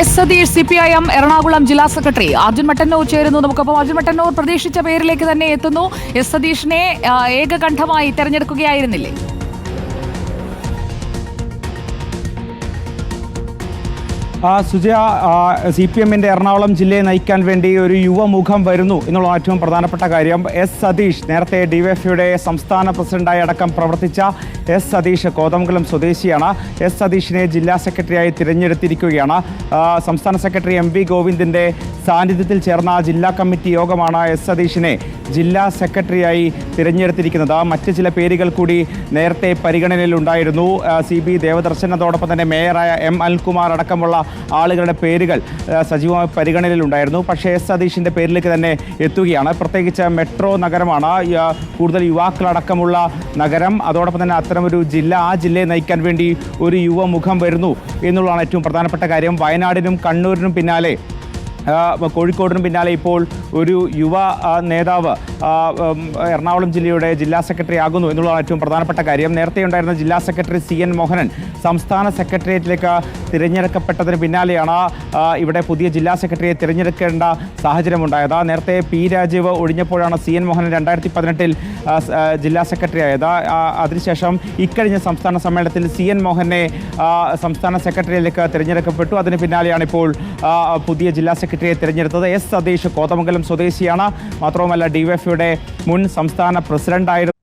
S Satheesh CPIM Ernakulam ജില്ലാ secretary Arjun Mattannur ചേരുന്നു. നമുക്കൊപ്പം അർജുൻ മട്ടന്നൂർ പ്രതീക്ഷിച്ച പേരിലേക്ക് തന്നെ എത്തുന്നു. എസ് സതീഷിനെ ഏകകണ്ഠമായി തെരഞ്ഞെടുക്കുകയായിരുന്നില്ലേ? സുജയ, CPM-ന്റെ എറണാകുളം ജില്ലയെ നയിക്കാൻ വേണ്ടി ഒരു യുവമുഖം വരുന്നു എന്നുള്ള ഏറ്റവും പ്രധാനപ്പെട്ട കാര്യം. എസ് സതീഷ്, നേരത്തെ DYFയുടെ സംസ്ഥാന പ്രസിഡന്റായി അടക്കം പ്രവർത്തിച്ച എസ് സതീഷ് കോതമംഗലം സ്വദേശിയാണ്. എസ് സതീഷിനെ ജില്ലാ സെക്രട്ടറിയായി തിരഞ്ഞെടുത്തിരിക്കുകയാണ്. സംസ്ഥാന സെക്രട്ടറി MV ഗോവിന്ദിൻ്റെ സാന്നിധ്യത്തിൽ ചേർന്ന ജില്ലാ കമ്മിറ്റി യോഗമാണ് എസ് സതീഷിനെ ജില്ലാ സെക്രട്ടറിയായി തിരഞ്ഞെടുത്തിരിക്കുന്നത്. മറ്റ് ചില പേരുകൾ കൂടി നേരത്തെ പരിഗണനയിലുണ്ടായിരുന്നു. CB ദേവദർശൻ, അതോടൊപ്പം തന്നെ മേയറായ M അനിൽകുമാർ അടക്കമുള്ള ആളുകളുടെ പേരുകൾ സജീവമായി പരിഗണനയിലുണ്ടായിരുന്നു. പക്ഷേ എസ് സതീഷിൻ്റെ പേരിലേക്ക് തന്നെ എത്തുകയാണ്. പ്രത്യേകിച്ച് മെട്രോ നഗരമാണ്, കൂടുതൽ യുവാക്കളടക്കമുള്ള നഗരം, അതോടൊപ്പം തന്നെ അത്തരമൊരു ജില്ല, ആ ജില്ലയെ നയിക്കാൻ വേണ്ടി ഒരു യുവമുഖം വരുന്നു എന്നുള്ളതാണ് ഏറ്റവും പ്രധാനപ്പെട്ട കാര്യം. വയനാടിനും കണ്ണൂരിനും പിന്നാലെ, കോഴിക്കോടിനും പിന്നാലെ ഇപ്പോൾ ഒരു യുവ നേതാവ് എറണാകുളം ജില്ലയുടെ ജില്ലാ സെക്രട്ടറി ആകുന്നു എന്നുള്ളതാണ് ഏറ്റവും പ്രധാനപ്പെട്ട കാര്യം. നേരത്തെ ഉണ്ടായിരുന്ന ജില്ലാ സെക്രട്ടറി CN മോഹനൻ സംസ്ഥാന സെക്രട്ടേറിയറ്റിലേക്ക് തിരഞ്ഞെടുക്കപ്പെട്ടതിന് പിന്നാലെയാണ് ഇവിടെ പുതിയ ജില്ലാ സെക്രട്ടറിയെ തിരഞ്ഞെടുക്കേണ്ട സാഹചര്യമുണ്ടായത്. നേരത്തെ P രാജീവ് ഒഴിഞ്ഞപ്പോഴാണ് CN മോഹനൻ 2018-ൽ ജില്ലാ സെക്രട്ടറി ആയത്. അതിനുശേഷം ഇക്കഴിഞ്ഞ സംസ്ഥാന സമ്മേളനത്തിൽ CN മോഹനെ സംസ്ഥാന സെക്രട്ടറിയിലേക്ക് തിരഞ്ഞെടുക്കപ്പെട്ടു. അതിന് പിന്നാലെയാണ് ഇപ്പോൾ പുതിയ ജില്ലാ സെക്രട്ടറിയെ തിരഞ്ഞെടുത്തത്. എസ് സതീഷ് കോതമംഗലം സ്വദേശിയാണ്. മാത്രവുമല്ല DYFയുടെ മുൻ സംസ്ഥാന പ്രസിഡന്റായിരുന്നു.